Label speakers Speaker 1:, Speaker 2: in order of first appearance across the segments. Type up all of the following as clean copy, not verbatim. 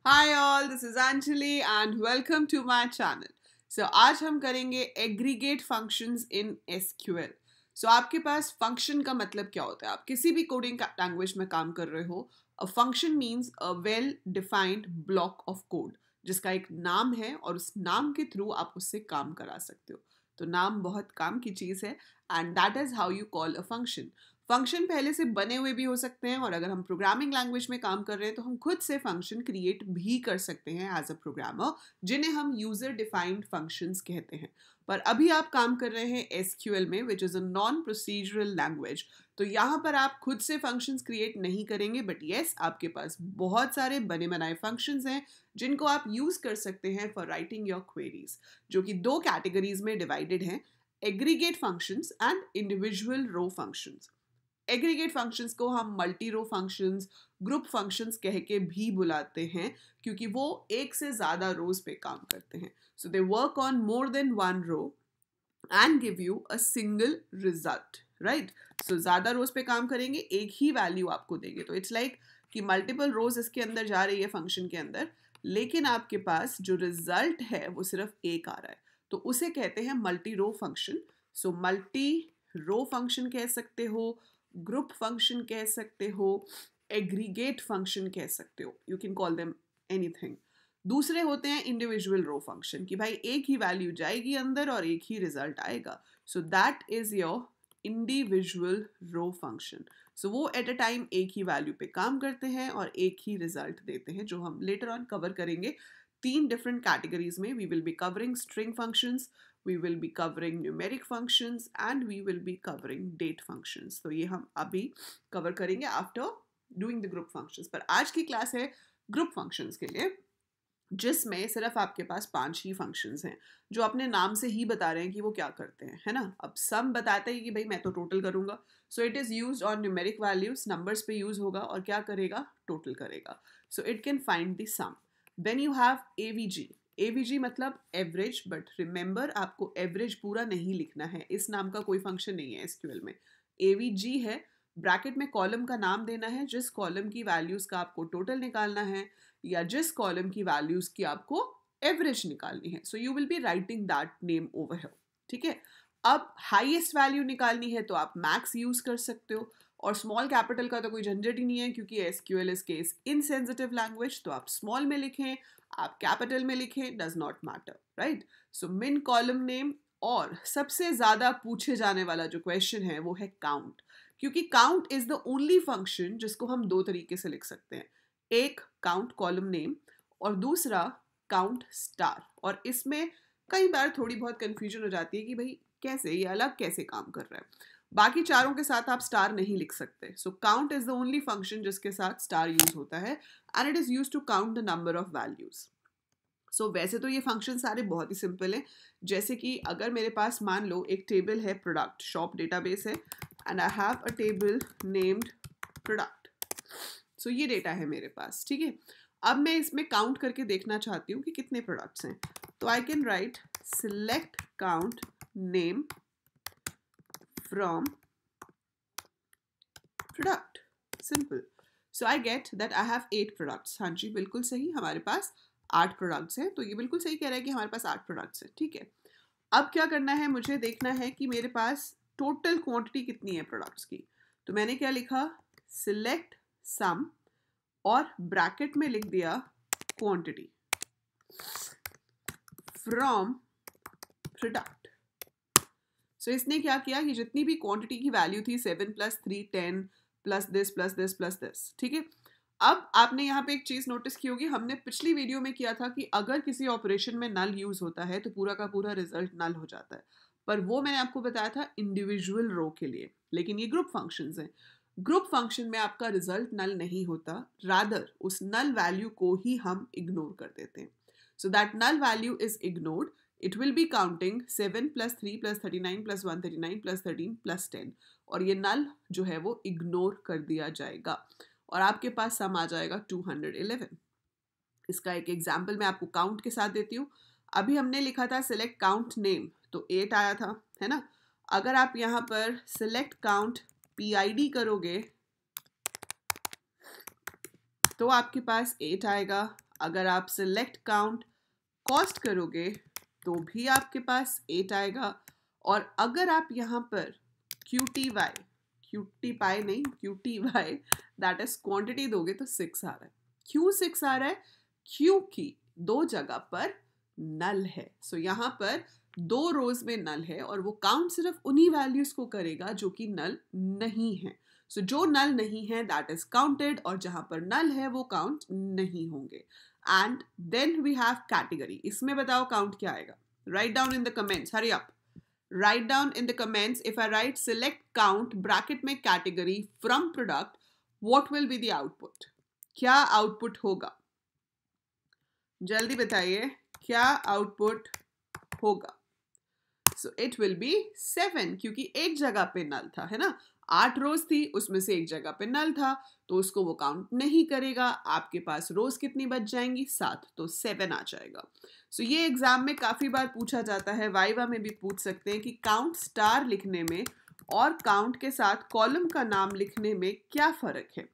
Speaker 1: Hi all, this is Anjali and welcome to my channel. So आज हम करेंगे aggregate functions in SQL. So आपके पास function का मतलब क्या होता है? आप किसी भी coding language में काम कर रहे हो, a function means a well-defined block of code, जिसका एक नाम है और उस नाम के थ्रू आप उससे काम करा सकते हो. तो नाम बहुत काम की चीज़ है and that is how you call a function. Function पहले से बने हुए भी हो सकते हैं और अगर हम प्रोग्रामिंग लैंग्वेज में काम कर रहे हैं तो हम खुद से फंक्शन क्रिएट भी कर सकते हैं एज अ प्रोग्रामर, जिन्हें हम यूजर डिफाइंड फंक्शंस कहते हैं. पर अभी आप काम कर रहे हैं एसक्यूएल में, which is a non procedural language. तो यहाँ पर आप खुद से फंक्शंस क्रिएट नहीं करेंगे, बट येस आपके पास बहुत सारे बने बनाए फंक्शंस हैं जिनको आप यूज़ कर सकते हैं फॉर राइटिंग योर क्वेरीज, जो कि दो कैटेगरीज में डिवाइडेड हैं: aggregate functions and individual row functions. Aggregate functions को हम multi row functions, group functions कह के भी बुलाते हैं, क्योंकि वो एक से ज़्यादा रोज पे काम करते हैं. So they work on more than one row and give you a single result, right. So ज़्यादा रोज पे काम करेंगे, एक ही वैल्यू आपको देंगे. तो इट्स लाइक कि मल्टीपल रोज इसके अंदर जा रही है फंक्शन के अंदर, लेकिन आपके पास जो रिजल्ट है वो सिर्फ एक आ रहा है. तो उसे कहते हैं मल्टी रो फंक्शन. सो मल्टी रो फंक्शन कह सकते हो, ग्रुप फंक्शन कह सकते हो, एग्रीगेट फंक्शन कह सकते हो. You can call them anything. दूसरे होते हैं इंडिविजुअल रो फंक्शन, कि भाई एक ही वैल्यू जाएगी अंदर और एक ही रिजल्ट आएगा. So that is your individual row function. So वो एट अ टाइम एक ही वैल्यू पे काम करते हैं और एक ही रिजल्ट देते हैं, जो हम लेटर ऑन कवर करेंगे. तीन डिफरेंट कैटेगरीज में we will be covering string functions, we will be covering numeric functions and we will be covering date functions. तो ये हम अभी cover करेंगे after doing the group functions. पर आज की क्लास है group functions के लिए, जिसमें सिर्फ आपके पास 5 ही फंक्शंस हैं, जो अपने नाम से ही बता रहे हैं कि वो क्या करते हैं, है ना. अब सम बताते हैं कि भाई मैं तो टोटल करूंगा. So it is used on numeric values, numbers पे यूज होगा और क्या करेगा, टोटल करेगा. So it can find the sum. Then you have AVG. AVG मतलब एवरेज, बट रिमेंबर आपको एवरेज पूरा नहीं लिखना है, इस नाम का कोई फंक्शन नहीं है एसक्यूएल में. एवीजी है, ब्रैकेट में कॉलम का नाम देना है, जिस कॉलम की वैल्यूज का आपको टोटल निकालना है या जिस कॉलम की वैल्यूज की आपको एवरेज निकालनी है. So you will be writing that name over here, ठीक है. अब हाईएस्ट वैल्यू निकालनी है तो आप मैक्स यूज कर सकते हो, और स्मॉल कैपिटल का तो कोई झंझट ही नहीं है, क्योंकि SQL is case insensitive language. तो आप स्मॉल में लिखें, आप कैपिटल में लिखें, डज नॉट मैटर, राइट. सो मिन कॉलम नेम. और सबसे ज्यादा पूछे जाने वाला जो क्वेश्चन है वो है काउंट, क्योंकि count is the only function जिसको हम दो तरीके से लिख सकते हैं. एक काउंट कॉलम नेम और दूसरा काउंट स्टार. और इसमें कई बार थोड़ी बहुत कंफ्यूजन हो जाती है कि भाई कैसे, ये अलग कैसे काम कर रहा है. बाकी चारों के साथ आप स्टार नहीं लिख सकते. So count is the only function जिसके साथ स्टार यूज होता है, and it is use to count the number of values. So वैसे तो ये फंक्शन सारे बहुत ही सिंपल है. जैसे कि अगर मेरे पास मान लो एक टेबल है, प्रोडक्ट शॉप डेटाबेस है, and I have a table named product. So ये डेटा है मेरे पास, ठीक है. अब मैं इसमें काउंट करके देखना चाहती हूँ कि कितने प्रोडक्ट्स हैं. तो I can write select count name from product. Simple. So I get that I have 8 products. हाँ जी, बिल्कुल सही, हमारे पास 8 प्रोडक्ट्स हैं. तो ये बिल्कुल सही कह रहा है कि हमारे पास 8 प्रोडक्ट्स हैं, ठीक है. अब क्या करना है, मुझे देखना है कि मेरे पास टोटल क्वांटिटी कितनी है प्रोडक्ट्स की. तो मैंने क्या लिखा, सिलेक्ट सम, और ब्रैकेट में लिख दिया क्वांटिटी फ्रॉम प्रोडक्ट. सो इसने क्या किया कि जितनी भी क्वांटिटी की वैल्यू थी 7 + 3 10 plus this plus this plus this, ठीक है. अब आपने यहाँ पे एक चीज नोटिस की होगी, हमने पिछली वीडियो में किया था कि अगर किसी ऑपरेशन में नल यूज होता है तो पूरा का पूरा रिजल्ट नल हो जाता है. पर वो मैंने आपको बताया था इंडिविजुअल रो के लिए, लेकिन ये ग्रुप फंक्शंस हैं. ग्रुप फंक्शन में आपका रिजल्ट नल नहीं होता, रादर उस नल वैल्यू को ही हम इग्नोर कर देते हैं. So that null value is ignored. It will be counting 7 + 3 + 39 + 139 + 13 + 10, और ये नल जो है वो इग्नोर कर दिया जाएगा और आपके पास सम आ जाएगा 211. इसका एक एग्जाम्पल मैं आपको काउंट के साथ देती हूँ. अभी हमने लिखा था सिलेक्ट काउंट नेम, तो 8 आया था, है ना. अगर आप यहाँ पर सिलेक्ट काउंट PID करोगे तो आपके पास 8 आएगा. अगर आप सिलेक्ट काउंट कॉस्ट करोगे तो भी आपके पास 8 आएगा, और अगर आप यहाँ पर QTY दैट इज क्वांटिटी दोगे तो 6 आ रहा है। क्यों 6 आ रहा है? क्योंकि दो जगह पर नल है। सो यहाँ पर 2 रोज में नल है और वो काउंट सिर्फ उन्हीं वैल्यूज को करेगा जो कि नल नहीं है। सो जो नल नहीं है दैट इज काउंटेड, और जहां पर नल है वो काउंट नहीं होंगे। And then we have category. इसमें बताओ काउंट क्या आएगा? Write down in the comments, hurry up. Write down in the comments if I write select count bracket में category from product, what will be the output? क्या output होगा? जल्दी बताइए क्या आउटपुट होगा? सो इट विल बी 7, क्योंकि एक जगह पे नल था, है ना। 8 रोज थी, उसमें से एक जगह पे नल था, तो उसको वो काउंट नहीं करेगा। आपके पास रोज कितनी बच जाएंगी? 7, तो 7 आ जाएगा। सो ये एग्जाम में काफी बार पूछा जाता है, वाइवा में भी पूछ सकते हैं कि काउंट स्टार लिखने में और काउंट के साथ कॉलम का नाम लिखने में क्या फर्क है।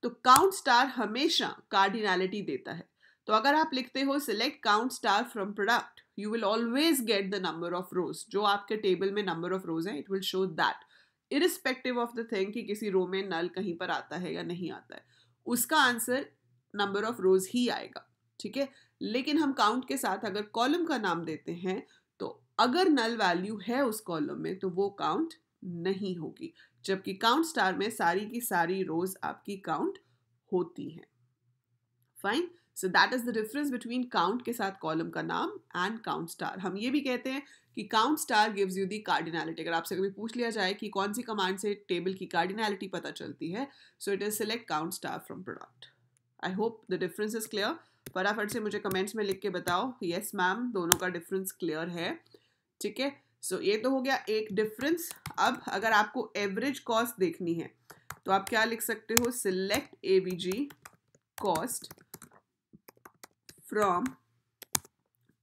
Speaker 1: तो काउंट स्टार हमेशा कार्डिनैलिटी देता है। तो अगर आप लिखते हो select count star from product, you will always get the number of rows. जो आपके टेबल में नंबर ऑफ रोज है, it will show that irrespective of the thing कि किसी रो में नल कहीं पर आता है या नहीं आता है, उसका आंसर नंबर ऑफ रोज ही आएगा, ठीक है। लेकिन हम काउंट के साथ अगर कॉलम का नाम देते हैं तो अगर नल वैल्यू है उस कॉलम में तो वो काउंट नहीं होगी, जबकि काउंट स्टार में सारी की सारी रोज आपकी काउंट होती हैं। Fine. So that is the difference between count के साथ कॉलम का नाम एंड काउंट स्टार। हम ये भी कहते हैं कि count star gives you the cardinality. अगर आपसे कभी पूछ लिया जाए कि कौन सी कमांड से टेबल की कार्डिनैलिटी पता चलती है, so it is select count star from product. I hope the difference is clear. फटाफट से मुझे कमेंट्स में लिख के बताओ यस मैम, दोनों का डिफरेंस क्लियर है, ठीक है। सो ये तो हो गया एक डिफरेंस। अब अगर आपको एवरेज कॉस्ट देखनी है तो आप क्या लिख सकते हो? Select AVG cost from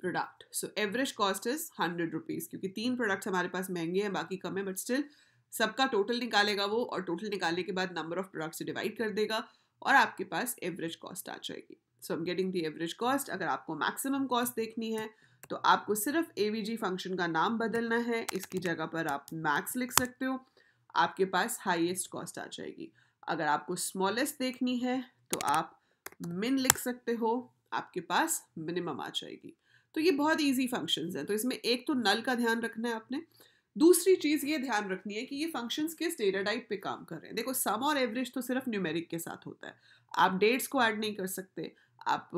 Speaker 1: product. So average cost is 100 rupees, क्योंकि 3 प्रोडक्ट्स हमारे पास महंगे हैं, बाकी कम है, बट स्टिल सबका टोटल निकालेगा वो, और टोटल निकालने के बाद नंबर ऑफ प्रोडक्ट से डिवाइड कर देगा और आपके पास एवरेज कॉस्ट आ जाएगी। So I am getting the average cost. अगर आपको मैक्सिमम कॉस्ट देखनी है तो आपको सिर्फ एवीजी फंक्शन का नाम बदलना है, इसकी जगह पर आप मैक्स लिख सकते हो, आपके पास हाईएस्ट कॉस्ट आ जाएगी। अगर आपको स्मॉलेस्ट देखनी है तो आप मिन लिख सकते हो, आपके पास मिनिमम आ जाएगी। तो ये बहुत इजी फंक्शंस हैं। तो इसमें एक तो नल का ध्यान रखना है आपने, दूसरी चीज ये ध्यान रखनी है कि ये फंक्शंस किस डेटा टाइप पे काम कर रहे हैं। देखो सम और एवरेज तो सिर्फ न्यूमेरिक के साथ होता है, आप डेट्स को ऐड नहीं कर सकते, आप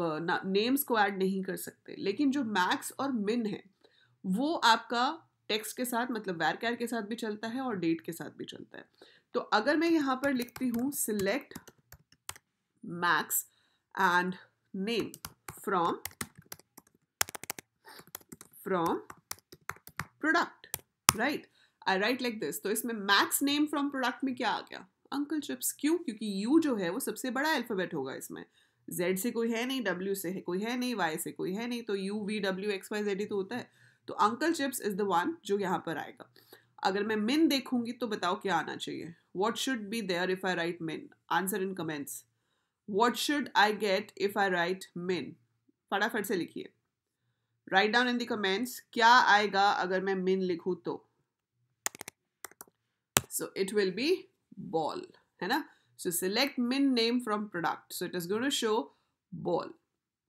Speaker 1: नेम्स को ऐड नहीं कर सकते, लेकिन जो मैक्स और मिन है वो आपका टेक्स्ट के साथ, मतलब वैरचैर के साथ भी चलता है और डेट के साथ भी चलता है। तो अगर मैं यहाँ पर लिखती हूँ select max and name from product, right? I write like this. तो इसमें max name from product में क्या आ गया? Uncle chips. क्यों? क्योंकि U जो है वो सबसे बड़ा अल्फाबेट होगा इसमें, Z से कोई है नहीं, W से कोई है नहीं, Y से कोई है नहीं, तो U V W X Y Z ही तो होता है। तो uncle chips is the one जो यहाँ पर आएगा। अगर मैं मिन देखूंगी तो बताओ क्या आना चाहिए? What should be there if I write min? Answer in comments. What should I get if I write min? फटाफट से लिखिए, right down in the comments, क्या आएगा अगर मैं min लिखूं तो? So it will be ball, है ना। So select min name from product. So it is going to show ball,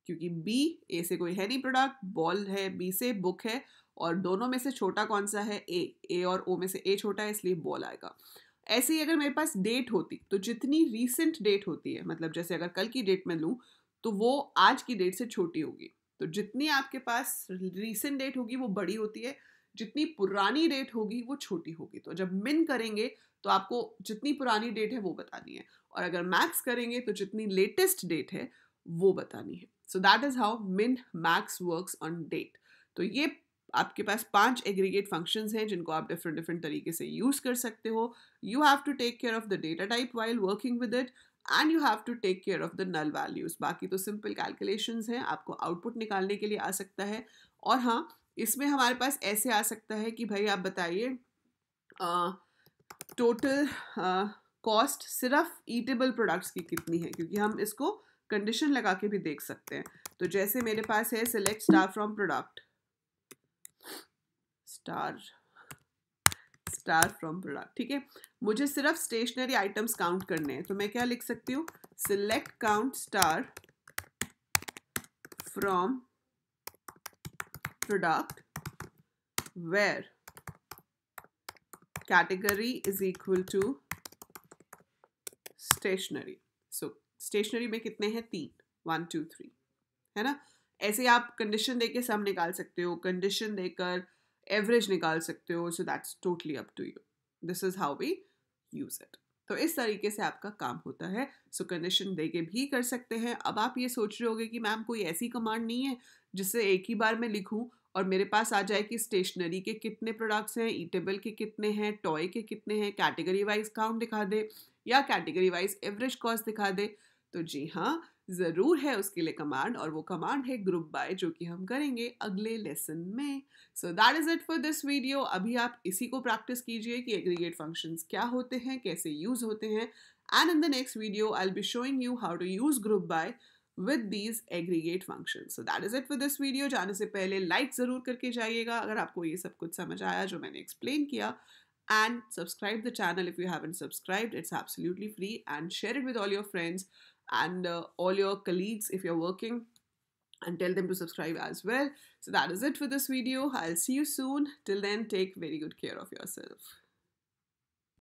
Speaker 1: क्योंकि B, A से कोई है नहीं प्रोडक्ट, बॉल है B से, बुक है, और दोनों में से छोटा कौन सा है? A और O में से A छोटा है, इसलिए बॉल आएगा। ऐसे ही अगर मेरे पास डेट होती तो जितनी रीसेंट डेट होती है, मतलब जैसे अगर कल की डेट में लूँ तो वो आज की डेट से छोटी होगी। तो जितनी आपके पास रीसेंट डेट होगी वो बड़ी होती है, जितनी पुरानी डेट होगी वो छोटी होगी। तो जब मिन करेंगे तो आपको जितनी पुरानी डेट है वो बतानी है, और अगर मैक्स करेंगे तो जितनी लेटेस्ट डेट है वो बतानी है। So that is how min max works on date. तो ये आपके पास 5 एग्रीगेट फंक्शंस हैं जिनको आप डिफरेंट तरीके से यूज कर सकते हो। You have to take care of the data type while working with it, and you have to take care of the null values. बाकी तो सिंपल कैलकुलेशंस हैं, आपको आउटपुट निकालने के लिए आ सकता है। और हाँ, इसमें हमारे पास ऐसे आ सकता है कि भाई आप बताइए टोटल कॉस्ट सिर्फ ईटेबल प्रोडक्ट्स की कितनी है, क्योंकि हम इसको कंडीशन लगा के भी देख सकते हैं। तो जैसे मेरे पास है select star from product, star from product, ठीक है। मुझे सिर्फ स्टेशनरी आइटम्स काउंट करने हैं, तो मैं क्या लिख सकती हूँ, select count star from product where category is equal to stationery. So stationery में कितने हैं, 3, 1 2 3, है ना। ऐसे आप कंडीशन देके सम निकाल सकते हो, कंडीशन देकर एवरेज निकाल सकते हो। So that's totally up to you, this is how we use it. तो इस तरीके से आपका काम होता है। सो कंडीशन देके भी कर सकते हैं। अब आप ये सोच रहे होगे कि मैम कोई ऐसी कमांड नहीं है जिससे एक ही बार में लिखूं और मेरे पास आ जाए कि स्टेशनरी के कितने प्रोडक्ट्स हैं, ईटेबल के कितने हैं, टॉय के कितने हैं, कैटेगरी वाइज काउंट दिखा दे या कैटेगरी वाइज एवरेज कॉस्ट दिखा दे। तो जी हाँ, ज़रूर है उसके लिए कमांड, और वो कमांड है ग्रुप बाय, जो कि हम करेंगे अगले लेसन में। So that is it for this video. अभी आप इसी को प्रैक्टिस कीजिए कि एग्रीगेट फंक्शंस क्या होते हैं, कैसे यूज होते हैं, and in the next video I will be showing you how to use group by with these aggregate functions. So that is it for this video. जाने से पहले लाइक ज़रूर करके जाइएगा अगर आपको ये सब कुछ समझ आया जो मैंने एक्सप्लेन किया, and subscribe the channel if you haven't subscribed. It's absolutely free, and share it with all your friends and all your colleagues if you're working, and tell them to subscribe as well. So that is it for this video. I'll see you soon. Till then, take very good care of yourself.